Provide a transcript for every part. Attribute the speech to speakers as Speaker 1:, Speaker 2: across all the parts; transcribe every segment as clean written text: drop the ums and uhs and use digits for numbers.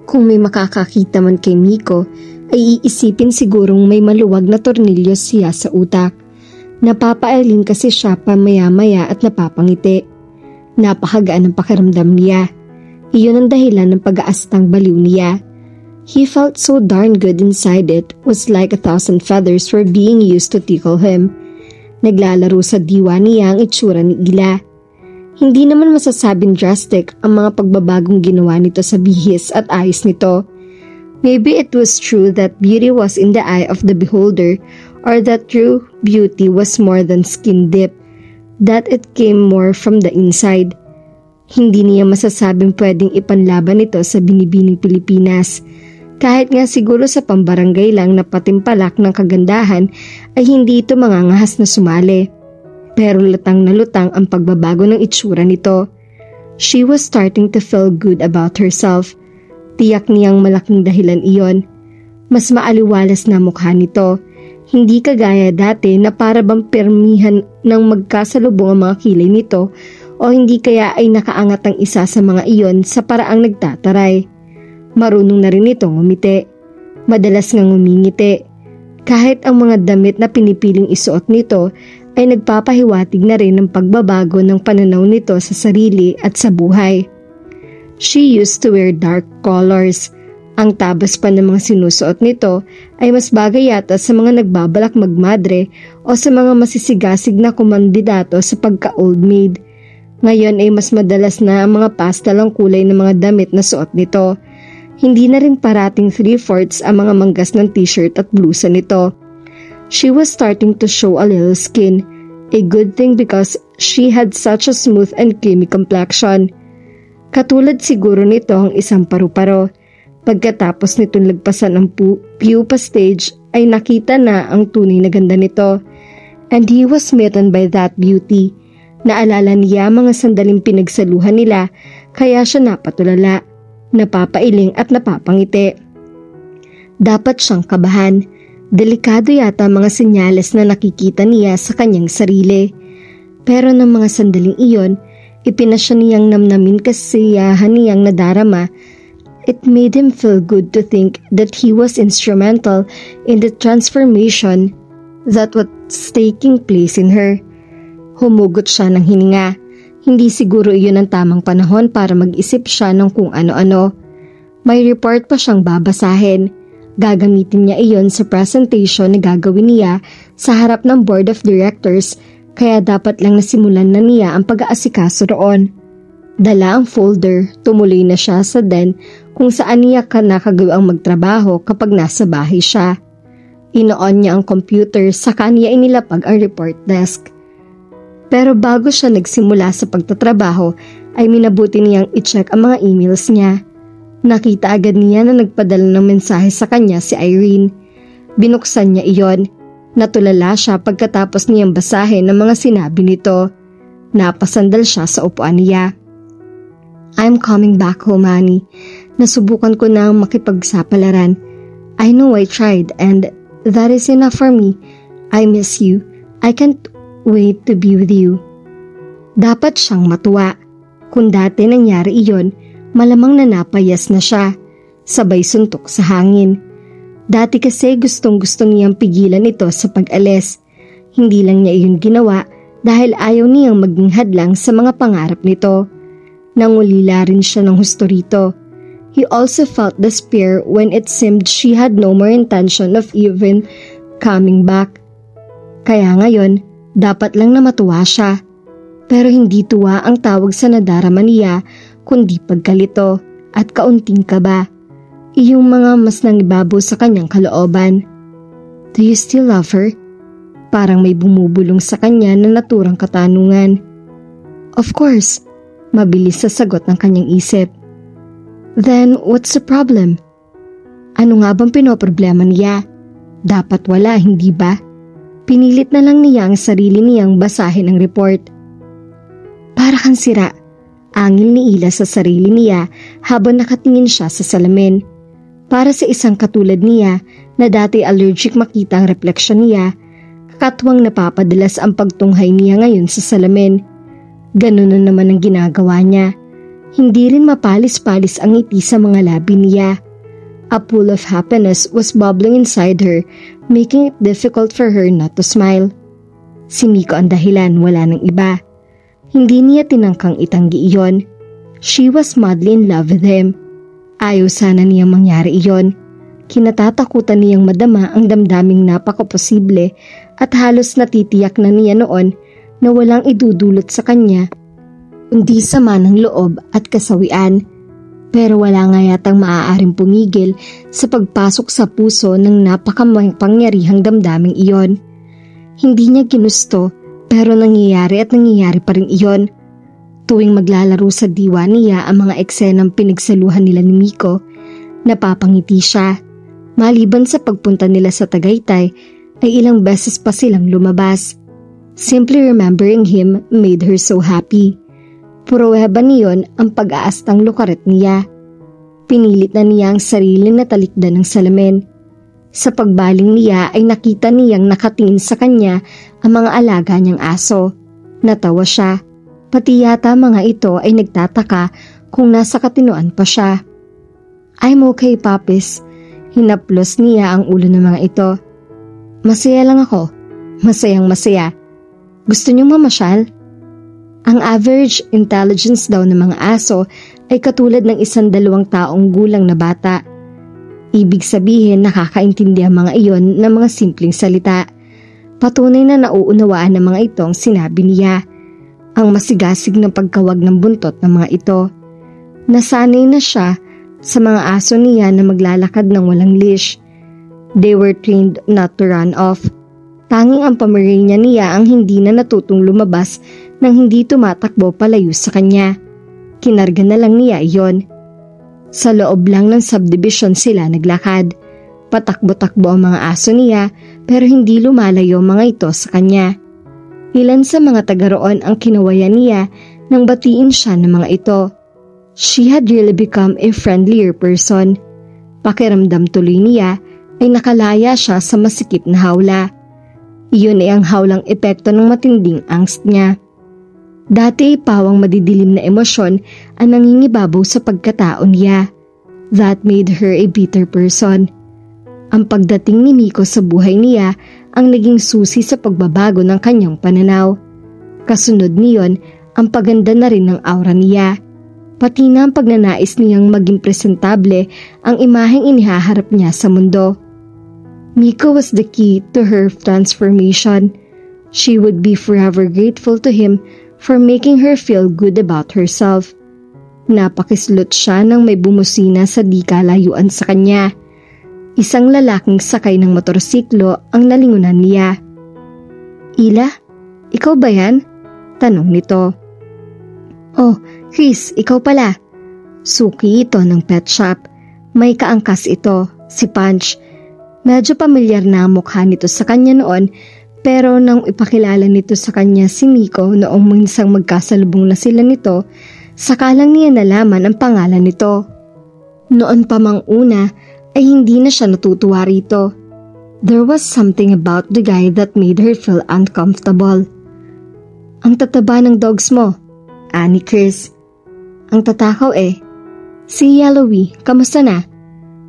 Speaker 1: Kung may makakakita man kay Miko, ay iisipin sigurong may maluwag na tornilyo siya sa utak. Napapailing kasi siya pamaya-maya at napapangiti. Napakagaan ang pakiramdam niya. Iyon ang dahilan ng pag-aastang baliw niya. He felt so darn good inside it, was like 1,000 feathers were being used to tickle him. Naglalaro sa diwa niya ang itsura ni Ila. Hindi naman masasabing drastic ang mga pagbabagong ginawa nito sa bihis at ayos nito. Maybe it was true that beauty was in the eye of the beholder, or that true beauty was more than skin deep, that it came more from the inside. Hindi niya masasabing pwedeng ipanlaban ito sa binibining Pilipinas. Kahit nga siguro sa pambarangay lang na patimpalak ng kagandahan ay hindi ito mangangahas na sumali. Pero lutang na lutang ang pagbabago ng itsura nito. She was starting to feel good about herself. Tiyak niyang malaking dahilan iyon. Mas maaliwalas na mukha nito. Hindi kagaya dati na para bang permihan ng magkasalubong ang mga kilay nito o hindi kaya ay nakaangat ang isa sa mga iyon sa paraang nagtataray. Marunong na rin itong ngumiti. Madalas nga ngumingiti. Kahit ang mga damit na pinipiling isuot nito ay nagpapahiwatig na rin ng pagbabago ng pananaw nito sa sarili at sa buhay. She used to wear dark colors. Ang tabas pa ng mga sinusuot nito ay mas bagay yata sa mga nagbabalak magmadre o sa mga masisigasig na kumandidato sa pagka-old maid. Ngayon ay mas madalas na ang mga pastel ang kulay ng mga damit na suot nito. Hindi na rin parating 3/4 ang mga manggas ng t-shirt at blusa nito. She was starting to show a little skin, a good thing because she had such a smooth and creamy complexion. Katulad siguro nito ang isang paru-paro. Pagkatapos nitong lagpasan ang pupa stage ay nakita na ang tunay na ganda nito. And he was smitten by that beauty. Naalala niya mga sandaling pinagsaluhan nila kaya siya napatulala, napapailing at napapangiti. Dapat siyang kabahan. Delikado yata mga senyales na nakikita niya sa kanyang sarili. Pero ng mga sandaling iyon, ipinasya niyang namnamin kasiyahan niyang nadarama. It made him feel good to think that he was instrumental in the transformation that was taking place in her. Humugot siya ng hininga. Hindi siguro iyon ang tamang panahon para mag-isip siya ng kung ano-ano. May report pa siyang babasahin. Gagamitin niya iyon sa presentation na gagawin niya sa harap ng board of directors, kaya dapat lang nasimulan na niya ang pag-aasikaso roon. Dala ang folder, tumuloy na siya sa den kung saan niya nakagawang magtrabaho kapag nasa bahay siya. Inoon niya ang computer saka niya inilapag ang report desk. Pero bago siya nagsimula sa pagtatrabaho ay minabuti niyang i-check ang mga emails niya. Nakita agad niya na nagpadala ng mensahe sa kanya si Irene. Binuksan niya iyon. Natulala siya pagkatapos niyang basahin ang mga sinabi nito. Napasandal siya sa upuan niya. I'm coming back home, honey. Nasubukan ko na makipagsapalaran. I know I tried and that is enough for me. I miss you. I can't wait to be with you. Dapat siyang matuwa. Kung dati nangyari iyon, malamang nanapayas na siya. Sabay suntok sa hangin. Dati kasi gustong-gusto niyang pigilan ito sa pag-alis. Hindi lang niya iyon ginawa dahil ayaw niyang maging hadlang sa mga pangarap nito. Nangulila rin siya ng husto rito. He also felt despair when it seemed she had no more intention of even coming back. Kaya ngayon, dapat lang na matuwa siya. Pero hindi tuwa ang tawag sa nadarama niya, kundi pagkalito at kaunting kaba. Iyong mga mas nangibabaw sa kanyang kalooban. Do you still love her? Parang may bumubulong sa kanya na naturang katanungan. Of course, mabilis sa sagot ng kanyang isip. Then what's the problem? Ano nga bang pinoproblema niya? Dapat wala, hindi ba? Pinilit na lang niya ang sarili niyang basahin ang report. Para kang sira, angil ni Ila sa sarili niya habang nakatingin siya sa salamin. Para sa isang katulad niya na dati allergic makita ang refleksyon niya, kakatwang napapadalas ang pagtunghay niya ngayon sa salamin. Ganun na naman ang ginagawa niya. Hindi rin mapalis-palis ang ngiti sa mga labi niya. A pool of happiness was bubbling inside her, making it difficult for her not to smile. Si Miko ang dahilan, wala nang iba. Hindi niya tinangkang itanggi iyon. She was madly in love with him. Ayaw sana niyang mangyari iyon. Kinatatakutan niyang madama ang damdaming napakaposible at halos natitiyak na niya noon na walang idudulot sa kanya kundi sama ng loob at kasawian. Pero wala nga yatang maaaring pumigil sa pagpasok sa puso ng napakapangyarihang damdaming iyon. Hindi niya ginusto pero nangyayari at nangyayari pa rin iyon. Tuwing maglalaro sa diwa niya ang mga eksenang pinagsaluhan nila ni Miko, napapangiti siya. Maliban sa pagpunta nila sa Tagaytay ay ilang beses pa silang lumabas. Simply remembering him made her so happy. Pruweba niyon ang pag-aastang lukaret niya. Pinilit na niya ang sarili na talikdan ng salamin. Sa pagbaling niya ay nakita niyang nakatingin sa kanya ang mga alaga niyang aso. Natawa siya. Pati yata mga ito ay nagtataka kung nasa katinoan pa siya. I'm okay, Papis. Hinaplos niya ang ulo ng mga ito. Masaya lang ako. Masayang masaya. Gusto niyong mamasyal? Ang average intelligence daw ng mga aso ay katulad ng 1-2 taong gulang na bata. Ibig sabihin nakakaintindi ang mga iyon ng mga simpleng salita. Patunay na nauunawaan ng mga ito ang sinabi niya. Ang masigasig ng pagkawag ng buntot ng mga ito. Nasanay na siya sa mga aso niya na maglalakad ng walang leash. They were trained not to run off. Tanging ang Pomeranian niya ang hindi na natutong lumabas nang hindi tumatakbo palayo sa kanya. Kinarga na lang niya iyon. Sa loob lang ng subdivision sila naglakad. Patakbo-takbo ang mga aso niya pero hindi lumalayo mga ito sa kanya. Ilan sa mga taga roon ang kinawayan niya nang batiin siya ng mga ito. She had really become a friendlier person. Pakiramdam tuloy niya ay nakalaya siya sa masikip na hawla. Iyon ay ang hawlang epekto ng matinding angst niya. Dati pawang madidilim na emosyon ang nangingibabaw sa pagkatao niya. That made her a bitter person. Ang pagdating ni Miko sa buhay niya ang naging susi sa pagbabago ng kanyang pananaw. Kasunod niyon, ang paganda na rin ng aura niya. Pati na ang pagnanais niyang maging presentable ang imaheng inihaharap niya sa mundo. Miko was the key to her transformation. She would be forever grateful to him for making her feel good about herself. Napakislot siya nang may bumusina sa di kalayuan sa kanya. Isang lalaking sakay ng motorsiklo ang nalingunan niya. Ila, ikaw ba yan? Tanong nito. Oh, Chris, ikaw pala. Suki ito ng pet shop. May kaangkas ito, si Punch. Medyo pamilyar na ang mukha nito sa kanya noon, pero nang ipakilala nito sa kanya si Miko noong minsang magkasalubong na sila nito, saka lang niya nalaman ang pangalan nito. Noon pa mang una ay hindi na siya natutuwa rito. There was something about the guy that made her feel uncomfortable. Ang tataba ng dogs mo, ani Chris. Ang tatakaw eh. Si Yellowy, kamusta na?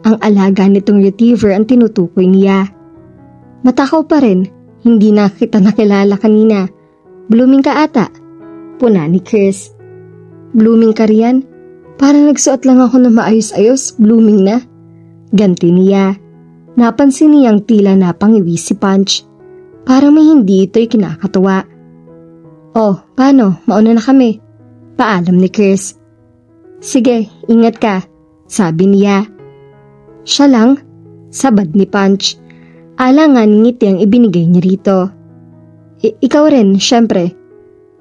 Speaker 1: Ang alaga nitong retriever ang tinutukoy niya. Matakaw pa rin, hindi na kita nakilala kanina. Blooming ka ata. Puna ni Chris. Blooming ka riyan? Parang nagsuot lang ako na maayos-ayos, blooming na. Ganti niya. Napansin niyang tila napangiwi si Punch. Parang may hindi ito'y kinakatuwa. Oh, paano? Mauna na kami. Paalam ni Chris. Sige, ingat ka, sabi niya. Siya lang? Sabad ni Punch. Alangan ngiti ang ibinigay niya rito. Ikaw rin, syempre.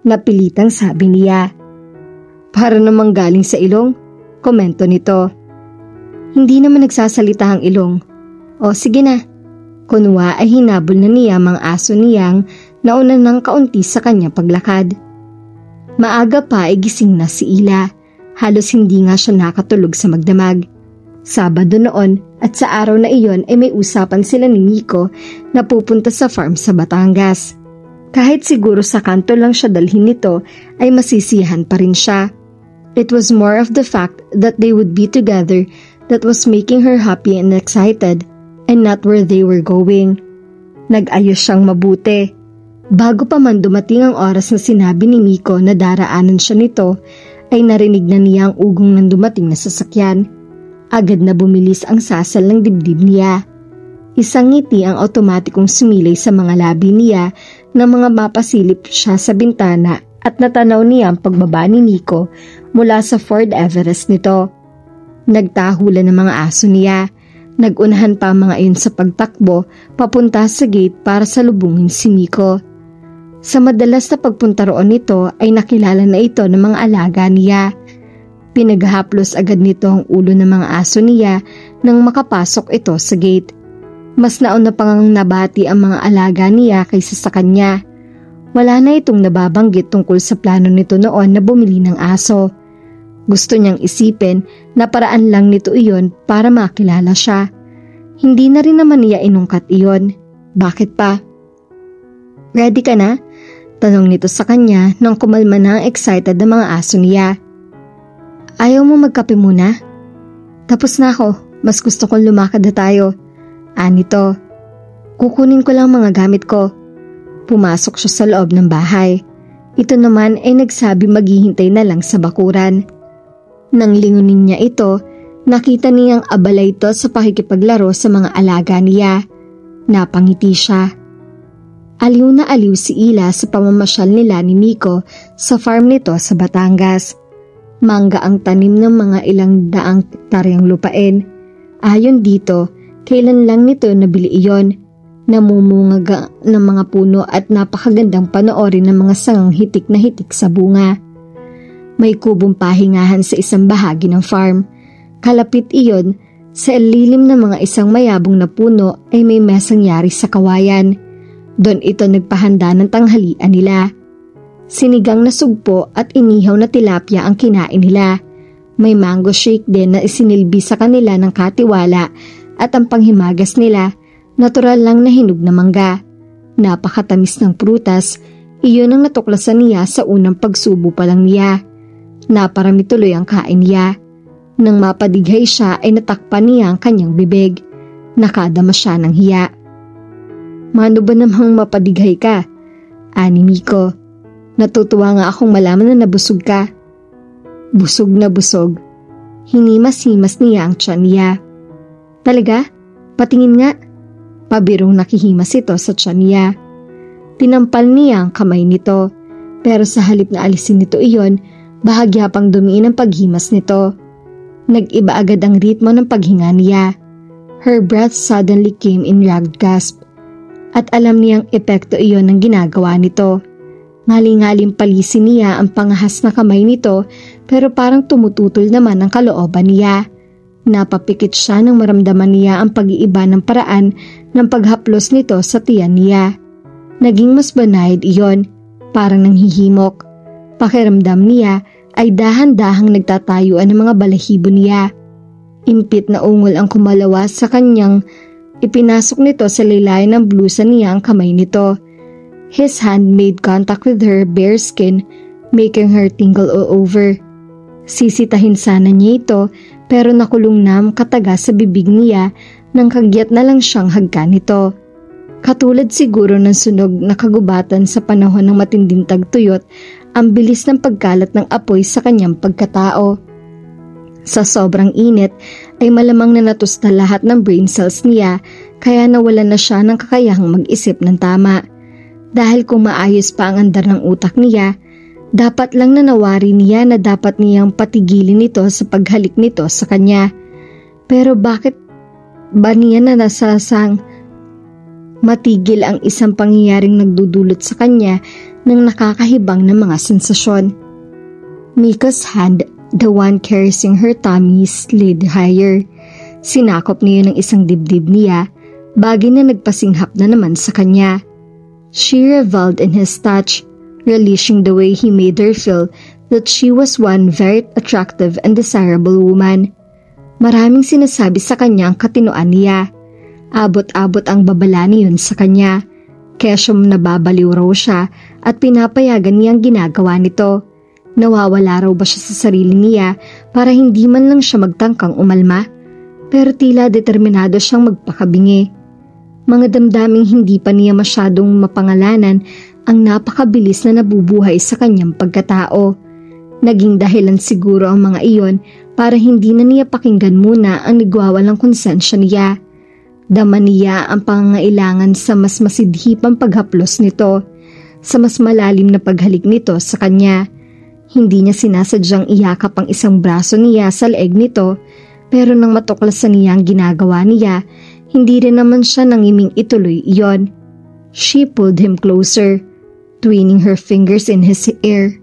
Speaker 1: Napilitang sabi niya. Para namang galing sa ilong, komento nito. Hindi naman nagsasalita ang ilong. O sige na. Kunwa ay hinabol na niya mga aso niyang nauna ng kaunti sa kanyang paglakad. Maaga pa ay gising na si Ila. Halos hindi nga siya nakatulog sa magdamag. Sabado noon at sa araw na iyon ay may usapan sila ni Miko na pupunta sa farm sa Batangas. Kahit siguro sa kanto lang siya dalhin nito ay masisiyahan pa rin siya. It was more of the fact that they would be together that was making her happy and excited, and not where they were going. Nag-ayos siyang mabuti. Bago pa man dumating ang oras na sinabi ni Miko na daraanan siya nito, ay narinig na niya ang ugong ng dumating na sasakyan. Agad na bumilis ang sasal ng dibdib niya. Isang ngiti ang otomatikong sumilay sa mga labi niya na mga mapasilip siya sa bintana at natanaw niya ang pagbaba ni Miko mula sa Ford Everest nito. Nagtahulan ng mga aso niya. Nagunahan pa ang mga iyon sa pagtakbo papunta sa gate para salubungin si Miko. Sa madalas na pagpunta roon nito ay nakilala na ito ng mga alaga niya. Pinaghaplos agad nito ang ulo ng mga aso niya nang makapasok ito sa gate. Mas nauna pang nabati ang mga alaga niya kaysa sa kanya. Wala na itong nababanggit tungkol sa plano nito noon na bumili ng aso. Gusto niyang isipin na paraan lang nito iyon para makilala siya. Hindi na rin naman niya inungkat iyon. Bakit pa? Ready ka na? Tanong nito sa kanya nang kumalma na ang excited na mga aso niya. Ayaw mo magkape muna? Tapos na ako. Mas gusto kong lumakad na tayo. Anito. Kukunin ko lang mga gamit ko. Pumasok siya sa loob ng bahay. Ito naman ay nagsabi maghihintay na lang sa bakuran. Nang lingunin niya ito, nakita niyang abala ito sa pakikipaglaro sa mga alaga niya. Napangiti siya. Aliw na aliw si Ila sa pamamasyal nila ni Miko sa farm nito sa Batangas. Mangga ang tanim ng mga ilang daang hektaryang lupain. Ayon dito, kailan lang nito nabili iyon. Namumunga ng mga puno at napakagandang panoorin ng mga sangang hitik na hitik sa bunga. May kubong pahingahan sa isang bahagi ng farm. Kalapit iyon, sa lilim ng mga isang mayabong na puno ay may mesang yari sa kawayan. Doon ito nagpahanda ng tanghalian nila. Sinigang na sugpo at inihaw na tilapia ang kinain nila. May mango shake din na isinilbi sa kanila ng katiwala at ang panghimagas nila, natural lang na hinog na mangga. Napakatamis ng prutas, iyon ang natuklasan niya sa unang pagsubo pa lang niya. Naparami tuloy ang kain niya. Nang mapadighay siya ay natakpan niya ang kanyang bibig. Nakadama siya ng hiya. Mano ba namang mapadighay ka? Ani Miko. Natutuwa nga akong malaman na nabusog ka. Busog na busog. Hinimas-himas niya ang tiyan niya. Talaga? Patingin nga. Pabirong nakihimas ito sa tiyan niya. Tinampal niya ang kamay nito. Pero sa halip na alisin nito iyon, bahagya pang dumiin ang paghimas nito. Nag-iba agad ang ritmo ng paghinga niya. Her breath suddenly came in ragged gasp. At alam niyang epekto iyon ng ginagawa nito. Ngaling-ngaling palisin niya ang pangahas na kamay nito pero parang tumututol naman ang kalooban niya. Napapikit siya nang maramdaman niya ang pag-iiba ng paraan ng paghaplos nito sa tiyan niya. Naging mas banayad iyon, parang nanghihimok. Pakiramdam niya ay dahan-dahang nagtatayuan ng mga balahibo niya. Impit na ungol ang kumalawas sa kanyang ipinasok nito sa laylayan ng blusa niya ang kamay nito. His hand made contact with her bare skin, making her tingle all over. Sisitahin sana niya ito pero nakulong na ang kataga sa bibig niya nang kagyat na lang siyang hagka nito. Katulad siguro ng sunog na kagubatan sa panahon ng matinding tagtuyot, ang bilis ng pagkalat ng apoy sa kanyang pagkatao. Sa sobrang init ay malamang na natusta lahat ng brain cells niya kaya nawalan na siya ng kakayahang mag-isip ng tama. Dahil kung maayos pa ang andar ng utak niya, dapat lang nanawari niya na dapat niyang patigilin ito sa paghalik nito sa kanya. Pero bakit ba niya na nasasang matigil ang isang pangyayaring nagdudulot sa kanya ng nakakahibang na mga sensasyon? Miko's hand, the one caressing her tummy, slid higher. Sinakop niya ng isang dibdib niya, bagay na nagpasinghap na naman sa kanya. She reveled in his touch, relishing the way he made her feel that she was one very attractive and desirable woman. Maraming sinasabi sa kanya ang katinoan niya. Abot-abot ang babala niyon sa kanya. Kesyong nababaliw raw siya at pinapayagan niyang ginagawa nito. Nawawala raw ba siya sa sarili niya para hindi man lang siya magtangkang umalma? Pero tila determinado siyang magpakabingi. Mga damdaming hindi pa niya masyadong mapangalanan ang napakabilis na nabubuhay sa kanyang pagkatao. Naging dahilan siguro ang mga iyon para hindi na niya pakinggan muna ang nagwawalang konsensya niya. Dama niya ang pangangailangan sa mas masidhipang paghaplos nito, sa mas malalim na paghalik nito sa kanya. Hindi niya sinasadyang iyakap ang isang braso niya sa leeg nito, pero nang matuklasan niya ang ginagawa niya, hindi rin naman siya nangiming ituloy iyon. She pulled him closer, twining her fingers in his ear.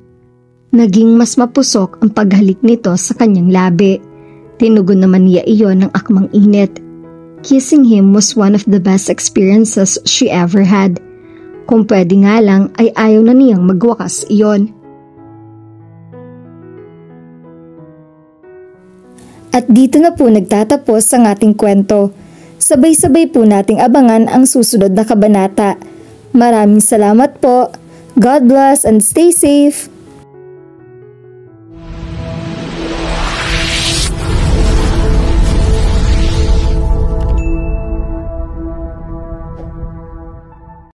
Speaker 1: Naging mas mapusok ang paghalik nito sa kanyang labi. Tinugon naman niya iyon ng akmang init. Kissing him was one of the best experiences she ever had. Kung pwede nga lang ay ayaw na niyang magwakas iyon. At dito na po nagtatapos ang ating kwento. Sabay-sabay po nating abangan ang susunod na kabanata. Maraming salamat po. God bless and stay safe.